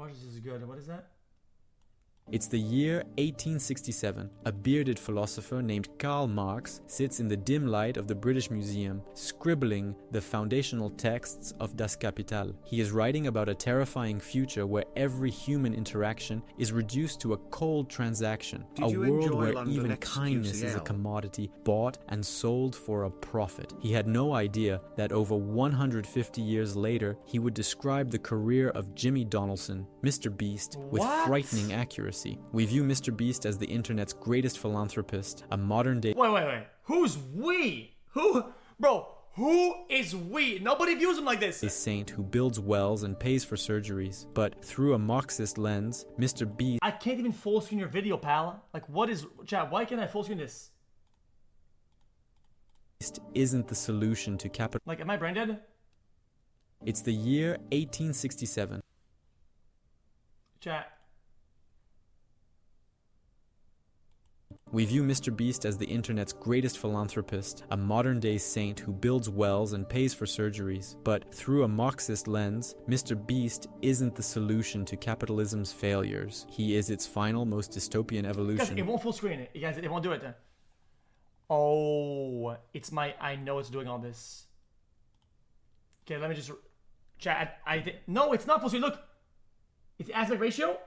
watch this is good. What is that? It's the year 1867. A bearded philosopher named Karl Marx sits in the dim light of the British Museum, scribbling the foundational texts of Das Kapital. He is writing about a terrifying future where every human interaction is reduced to a cold transaction, a world where even kindness is a commodity bought and sold for a profit. He had no idea that over 150 years later, he would describe the career of Jimmy Donaldson, MrBeast, with frightening accuracy. We view MrBeast as the internet's greatest philanthropist, a modern-day... Wait. Who's we? Who? Bro, who is we? Nobody views him like this. A saint who builds wells and pays for surgeries. But through a Marxist lens, MrBeast... I can't even full screen your video, pal. Like, what is... Chat, why can't I full screen this? ...isn't the solution to capital... Like, am I brain dead? It's the year 1867. Chat. We view MrBeast as the internet's greatest philanthropist, a modern-day saint who builds wells and pays for surgeries. But through a Marxist lens, MrBeast isn't the solution to capitalism's failures. He is its final, most dystopian evolution. Guys, it won't full screen it. You guys, it won't do it then. Oh, it's my... I know it's doing all this. Okay, let me just... Chat, no, it's not full screen. Look. It's aspect ratio.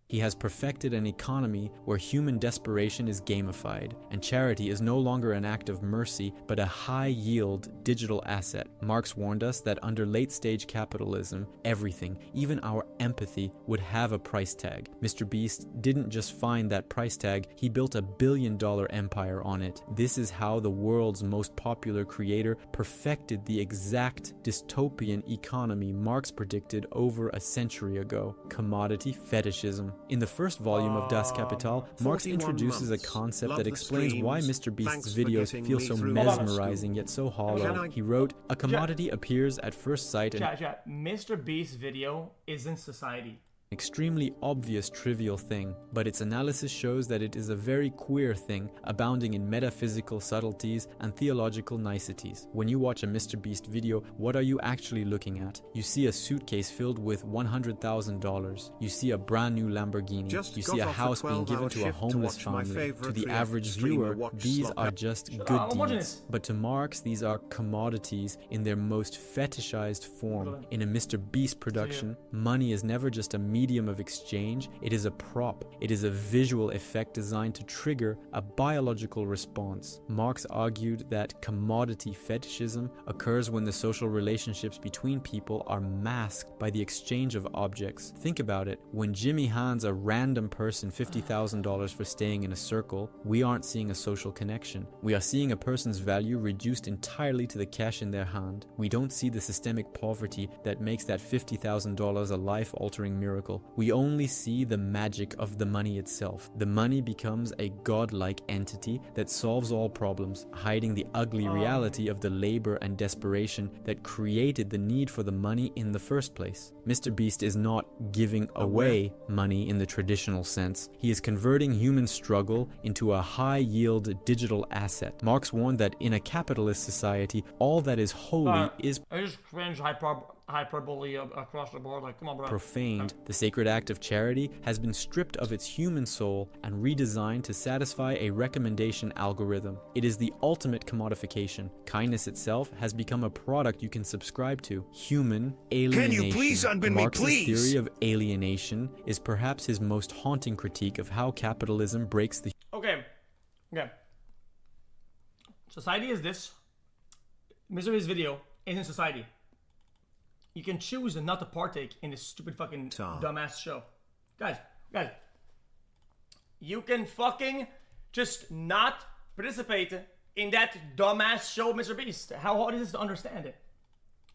He has perfected an economy where human desperation is gamified, and charity is no longer an act of mercy, but a high-yield digital asset. Marx warned us that under late-stage capitalism, everything, even our empathy, would have a price tag. MrBeast didn't just find that price tag, he built a billion-dollar empire on it. This is how the world's most popular creator perfected the exact dystopian economy Marx predicted over a century ago: commodity fetishism. In the first volume of Das Kapital, Marx introduces a concept that explains why MrBeast's videos feel so mesmerizing yet so hollow. He wrote, "A commodity appears at first sight and..." MrBeast's video isn't society. Extremely obvious trivial thing, but its analysis shows that it is a very queer thing, abounding in metaphysical subtleties and theological niceties. When you watch a MrBeast video, what are you actually looking at? You see a suitcase filled with $100,000. You see a brand new Lamborghini. You see a house being given to a homeless family. To the average viewer, these are just good deeds. But to Marx, these are commodities in their most fetishized form. In a MrBeast production, money is never just a medium of exchange, it is a prop. It is a visual effect designed to trigger a biological response. Marx argued that commodity fetishism occurs when the social relationships between people are masked by the exchange of objects. Think about it. When Jimmy hands a random person $50,000 for staying in a circle, we aren't seeing a social connection. We are seeing a person's value reduced entirely to the cash in their hand. We don't see the systemic poverty that makes that $50,000 a life-altering miracle. We only see the magic of the money itself. The money becomes a godlike entity that solves all problems, hiding the ugly reality of the labor and desperation that created the need for the money in the first place. MrBeast is not giving away money in the traditional sense. He is converting human struggle into a high-yield digital asset. Marx warned that in a capitalist society, all that is holy is... I just cringe hyperbole across the board. Like, come on, bro. Profaned. The sacred act of charity has been stripped of its human soul and redesigned to satisfy a recommendation algorithm. It is the ultimate commodification. Kindness itself has become a product you can subscribe to. Human alienation. Can you please unbin me, Marx's please? theory of alienation is perhaps his most haunting critique of how capitalism breaks the... Okay. Society is this. MrBeast's video isn't society. You can choose not to partake in this stupid fucking dumbass show. Guys. You can fucking just not participate in that dumbass show, MrBeast. How hard is this to understand it?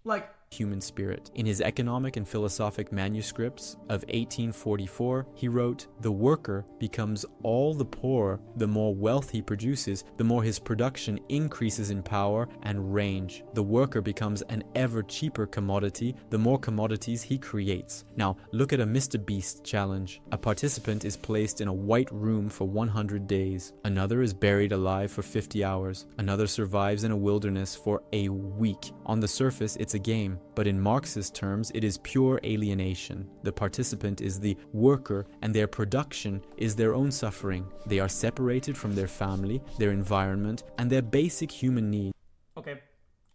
Like... human spirit. In his economic and philosophic manuscripts of 1844, he wrote, "The worker becomes all the poorer the more wealth he produces, the more his production increases in power and range. The worker becomes an ever cheaper commodity the more commodities he creates." Now, look at a MrBeast challenge. A participant is placed in a white room for 100 days. Another is buried alive for 50 hours. Another survives in a wilderness for a week. On the surface, it's a game. But in Marxist terms, it is pure alienation. The participant is the worker, and their production is their own suffering. They are separated from their family, their environment, and their basic human needs. Okay,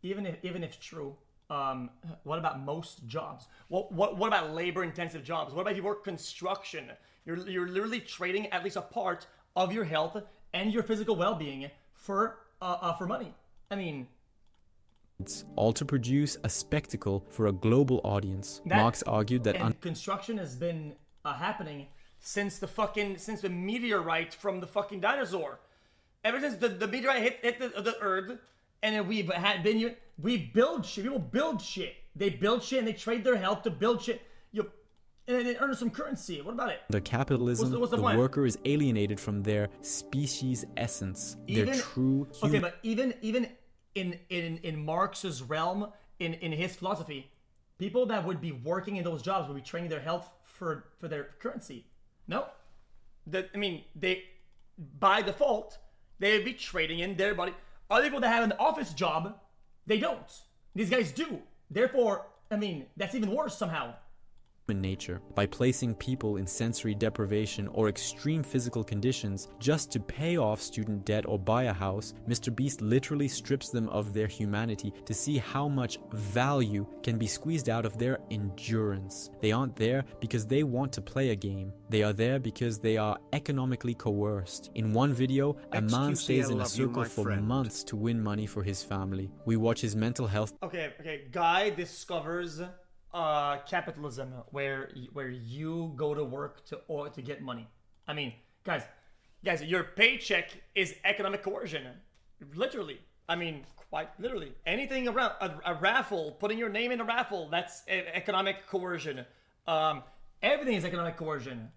even if it's true, what about most jobs? What about labor-intensive jobs? What about if you work construction? You're literally trading at least a part of your health and your physical well-being for money. I mean, all to produce a spectacle for a global audience. Marx argued that construction has been happening since the meteorite from the fucking dinosaur. Ever since the meteorite hit the earth, and we build shit. People build shit. They build shit and they trade their health to build shit. And they earn some currency. What about it? Under capitalism, what's the worker is alienated from their species essence, their true human. Okay, but even in Marx's realm, in his philosophy, people that would be working in those jobs would be trading their health for their currency. No, they by default they would be trading in their body. Other people that have an office job, they don't. These guys do. Therefore, that's even worse somehow. Nature by placing people in sensory deprivation or extreme physical conditions just to pay off student debt or buy a house. MrBeast literally strips them of their humanity to see how much value can be squeezed out of their endurance. They aren't there because they want to play a game. They are there because they are economically coerced. In one video, a man stays in a circle for months to win money for his family. We watch his mental health. Okay. Guy discovers capitalism where you go to work to get money. Guys, your paycheck is economic coercion. Literally. Quite literally. Anything around a raffle, putting your name in a raffle, that's economic coercion. Everything is economic coercion.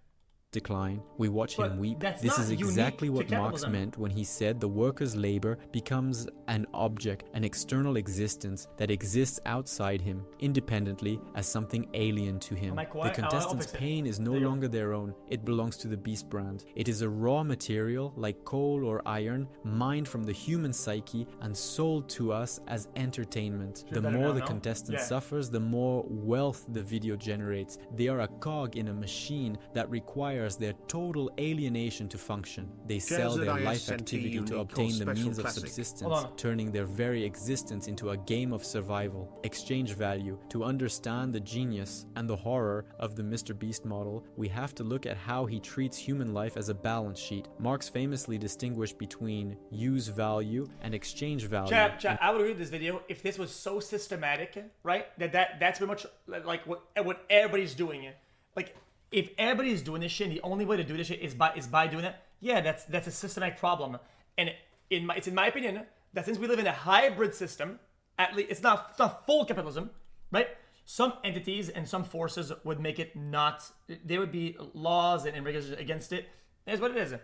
Decline. We watch him weep. This is exactly what Marx meant when he said the worker's labor becomes an object, an external existence that exists outside him, independently as something alien to him. The contestant's pain is no longer their own. It belongs to the Beast brand. It is a raw material like coal or iron, mined from the human psyche and sold to us as entertainment. The more the contestant suffers, the more wealth the video generates. They are a cog in a machine that requires their total alienation to function. They sell their life activity to obtain the means of subsistence, turning their very existence into a game of survival. Exchange value. To understand the genius and the horror of the MrBeast model, we have to look at how he treats human life as a balance sheet. Marx famously distinguished between use value and exchange value. Chat, I would agree with this video if this was so systematic, right? That's pretty much like what everybody's doing. Like, if everybody's doing this shit, and the only way to do this shit is by doing it, yeah, that's a systematic problem. And it's in my opinion that since we live in a hybrid system, at least it's not full capitalism, right? Some entities and some forces would make it not. There would be laws and regulations against it. That's what it is.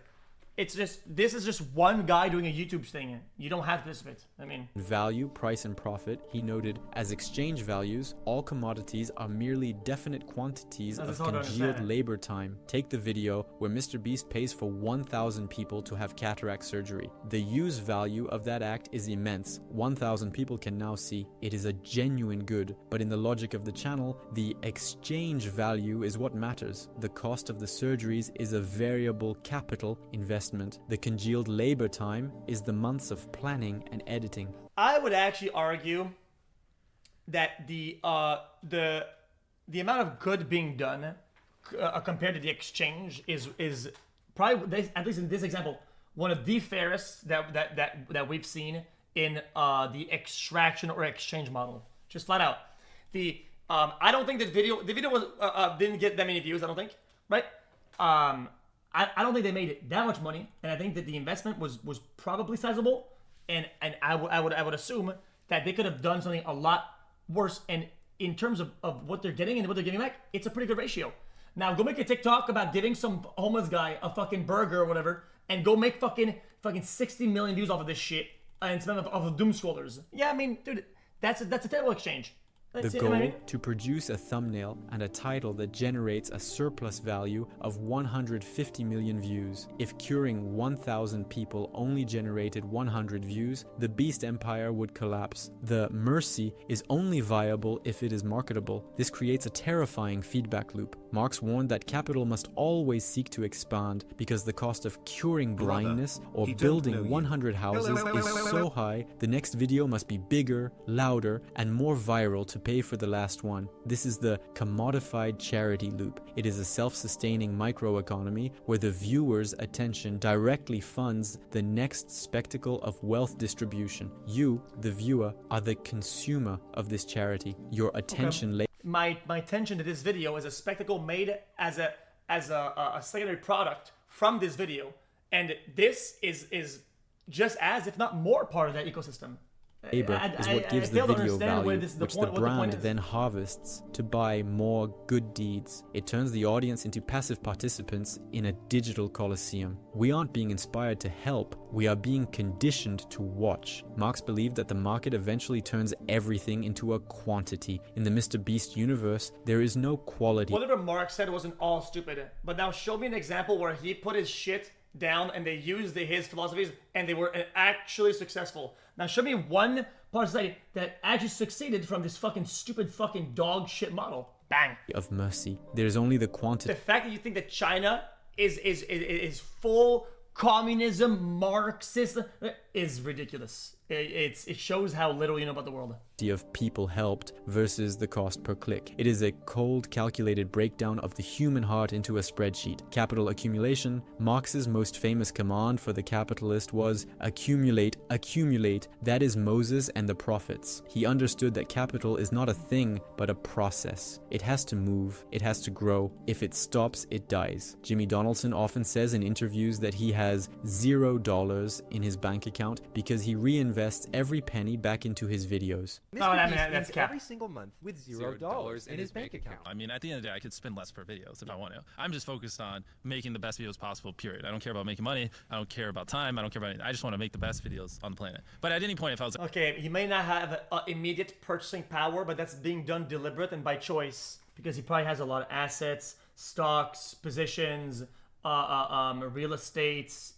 This is just one guy doing a YouTube thing. You don't have to participate. Value, price, and profit, he noted, as exchange values, all commodities are merely definite quantities of congealed labor time. Take the video where MrBeast pays for 1,000 people to have cataract surgery. The use value of that act is immense. 1,000 people can now see. It is a genuine good, but in the logic of the channel, the exchange value is what matters. The cost of the surgeries is a variable capital investment. The congealed labor time is the months of planning and editing. I would actually argue that the amount of good being done compared to the exchange is probably, at least in this example, one of the fairest that we've seen in the extraction or exchange model. Just flat out. I don't think the video was didn't get that many views. I don't think, right? I don't think they made that much money, and I think that the investment was probably sizable, and I would assume that they could have done something a lot worse. And in terms of what they're getting and what they're getting back, it's a pretty good ratio. Now go make a TikTok about giving some homeless guy a fucking burger or whatever, and go make fucking 60 million views off of this shit and spend off of doom scrollers. Yeah, dude, that's a terrible exchange. The goal, to produce a thumbnail and a title that generates a surplus value of 150 million views. If curing 1,000 people only generated 100 views, the Beast empire would collapse. The mercy is only viable if it is marketable. This creates a terrifying feedback loop. Marx warned that capital must always seek to expand because the cost of curing blindness or building 100 houses is so high, the next video must be bigger, louder, and more viral to pay for the last one. This is the commodified charity loop. It is a self-sustaining microeconomy where the viewer's attention directly funds the next spectacle of wealth distribution. You, the viewer, are the consumer of this charity. Your attention my attention to this video is a spectacle made as a secondary product from this video, and this is just as, if not more, part of that ecosystem. Labor is what gives the video value, which the brand then harvests to buy more good deeds. It turns the audience into passive participants in a digital coliseum. We aren't being inspired to help, we are being conditioned to watch. Marx believed that the market eventually turns everything into a quantity. In the MrBeast universe, there is no quality. Whatever Marx said wasn't all stupid, but now show me an example where he put his shit down and they used his philosophies and they were actually successful. Now show me one part of society that actually succeeded from this fucking stupid fucking dog shit model. Bang. Of mercy. There's only the quantity. The fact that you think that China is full communism, Marxist, is ridiculous. It shows how little you know about the world. Of people helped versus the cost per click. It is a cold, calculated breakdown of the human heart into a spreadsheet. Capital accumulation. Marx's most famous command for the capitalist was accumulate, accumulate. That is Moses and the prophets. He understood that capital is not a thing, but a process. It has to move. It has to grow. If it stops, it dies. Jimmy Donaldson often says in interviews that he has $0 in his bank account because he reinvests every penny back into his videos. That's every single month with $0 in his bank account. I mean, at the end of the day, I could spend less per videos if I want to. I'm just focused on making the best videos possible, period. I don't care about making money. I don't care about time. I don't care about anything. I just want to make the best videos on the planet. But at any point, if I was... Okay, he may not have immediate purchasing power, but that's being done deliberate and by choice because he probably has a lot of assets, stocks, positions, real estates,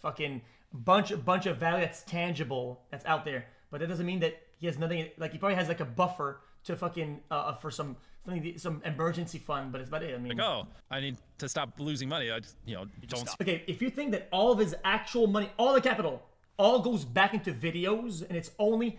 fucking bunch of value that's tangible, that's out there. But that doesn't mean that he has nothing. Like he probably has like a buffer to fucking for some emergency fund, but it's about it. I mean, like, oh, I need to stop losing money. I just, don't. Okay, if you think that all of his actual money, all the capital, all goes back into videos, and it's only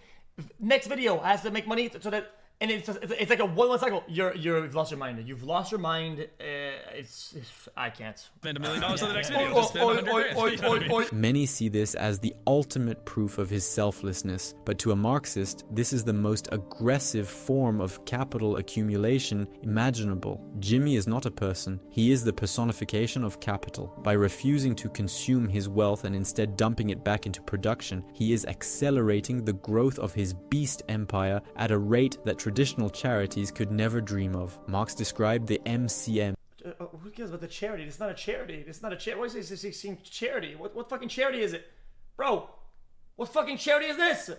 next video has to make money so that. And it's like a one cycle. You've lost your mind. You've lost your mind. I can't spend $1 million on the next video. Just spend 100 grand. Many see this as the ultimate proof of his selflessness, but to a Marxist, this is the most aggressive form of capital accumulation imaginable. Jimmy is not a person. He is the personification of capital. By refusing to consume his wealth and instead dumping it back into production, he is accelerating the growth of his beast empire at a rate that traditional charities could never dream of. Marx described the MCM. Who cares about the charity? It's not a charity. It's not a charity. Why is this saying charity? What fucking charity is it? Bro, what fucking charity is this?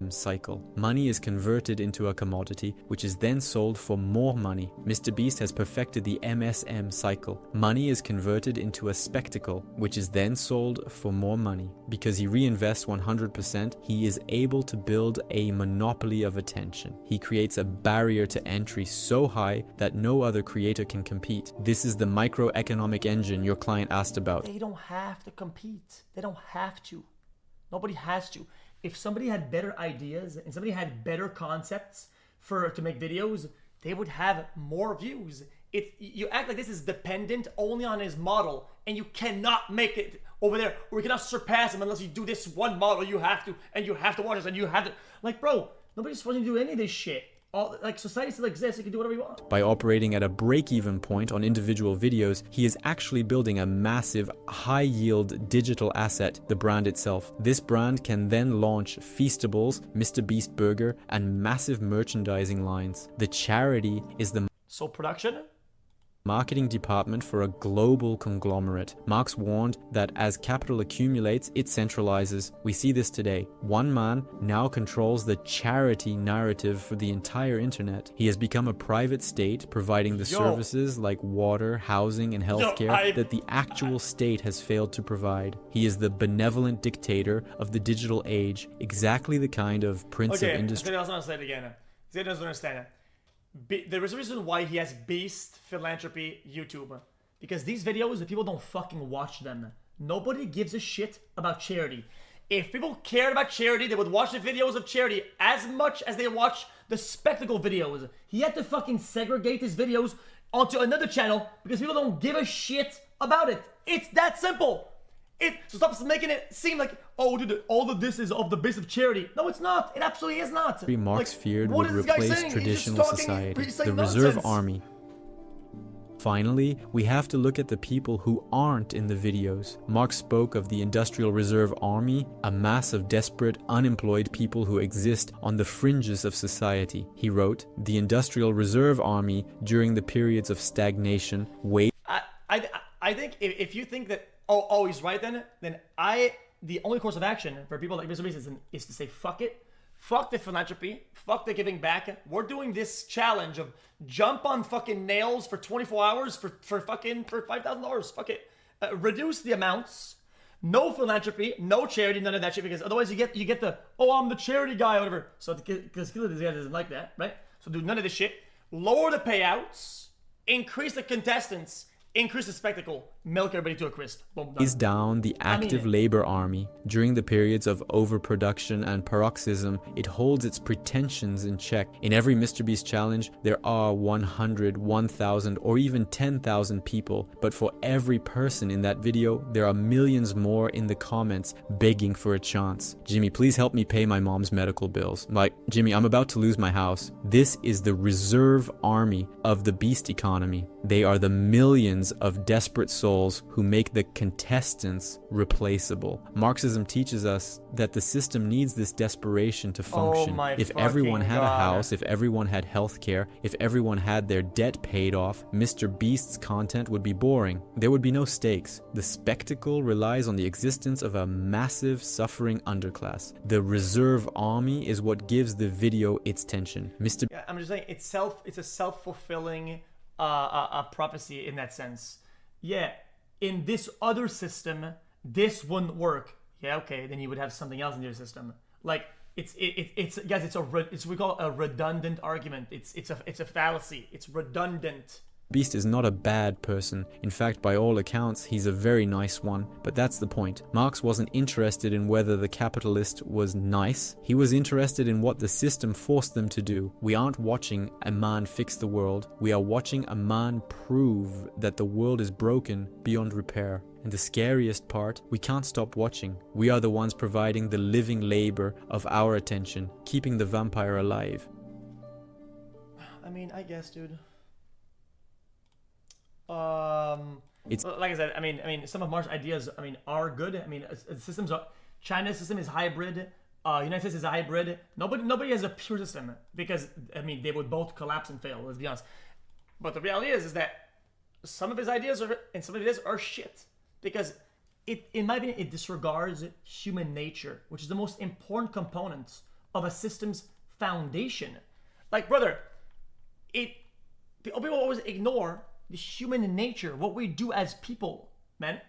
Cycle. Money is converted into a commodity, which is then sold for more money. MrBeast has perfected the MSM cycle. Money is converted into a spectacle, which is then sold for more money. Because he reinvests 100%, he is able to build a monopoly of attention. He creates a barrier to entry so high that no other creator can compete. This is the microeconomic engine your client asked about. They don't have to compete. They don't have to. Nobody has to. If somebody had better ideas and somebody had better concepts to make videos, they would have more views. You act like this is dependent only on his model, and you cannot make it over there, or you cannot surpass him unless you do this one model. You have to watch this, and you have to. Like, bro, nobody's supposed to do any of this shit. Society still exists. You can do whatever you want. By operating at a break-even point on individual videos, he is actually building a massive, high-yield digital asset, the brand itself. This brand can then launch Feastables, MrBeast Burger, and massive merchandising lines. The charity is the... So production? marketing department for a global conglomerate. Marx warned that as capital accumulates, it centralizes. We see this today. One man now controls the charity narrative for the entire internet. He has become a private state, providing the services like water, housing, and healthcare that the actual state has failed to provide. He is the benevolent dictator of the digital age, exactly the kind of prince of industry. Okay, I'll say it again. He doesn't understand it. There is a reason why he has Beast, Philanthropy, YouTube. Because these videos, the people don't fucking watch them. Nobody gives a shit about charity. If people cared about charity, they would watch the videos of charity as much as they watch the spectacle videos. He had to fucking segregate his videos onto another channel because people don't give a shit about it. It's that simple. So stop making it seem like, oh, dude, all of this is of the base of charity. No, it's not. It absolutely is not. Marx feared would replace traditional society, the reserve army. Finally, we have to look at the people who aren't in the videos. Marx spoke of the Industrial Reserve Army, a mass of desperate, unemployed people who exist on the fringes of society. He wrote, the Industrial Reserve Army, during the periods of stagnation, I think if you think that, oh, he's right then the only course of action for people like MrBeast is to say, fuck it. Fuck the philanthropy. Fuck the giving back. We're doing this challenge of jump on fucking nails for 24 hours for $5,000. Fuck it. Reduce the amounts. No philanthropy. No charity. None of that shit. Because otherwise you get the, oh, I'm the charity guy or whatever. So because this guy doesn't like that, right? So do none of this shit. Lower the payouts. Increase the contestants. Increase the spectacle, milk everybody to a crisp. Boom, is down the active labor army. During the periods of overproduction and paroxysm, it holds its pretensions in check. In every MrBeast challenge, there are 100, 1,000, or even 10,000 people. But for every person in that video, there are millions more in the comments begging for a chance. Jimmy, please help me pay my mom's medical bills. Like, Jimmy, I'm about to lose my house. This is the reserve army of the beast economy. They are the millions of desperate souls who make the contestants replaceable. Marxism teaches us that the system needs this desperation to function. If everyone had a house, if everyone had healthcare, if everyone had their debt paid off, MrBeast's content would be boring. There would be no stakes. The spectacle relies on the existence of a massive suffering underclass. The reserve army is what gives the video its tension. Yeah, I'm just saying it's a self-fulfilling a prophecy in that sense. Yeah, in this other system, this wouldn't work. Yeah, okay, then you would have something else in your system. Like it's guys, it's we call it a redundant argument. It's a fallacy. It's redundant. Beast is not a bad person. In fact, by all accounts, he's a very nice one. But that's the point. Marx wasn't interested in whether the capitalist was nice. He was interested in what the system forced them to do. We aren't watching a man fix the world. We are watching a man prove that the world is broken beyond repair. And the scariest part, we can't stop watching. We are the ones providing the living labor of our attention, keeping the vampire alive. I mean, I guess, dude. It's like I said. I mean, some of Marx's ideas, are good. China's system is hybrid. United States is a hybrid. Nobody has a pure system because they would both collapse and fail. Let's be honest. But the reality is that some of his ideas are shit because in my opinion, it disregards human nature, which is the most important component of a system's foundation. Like, brother, people always ignore the human nature, what we do as people, man.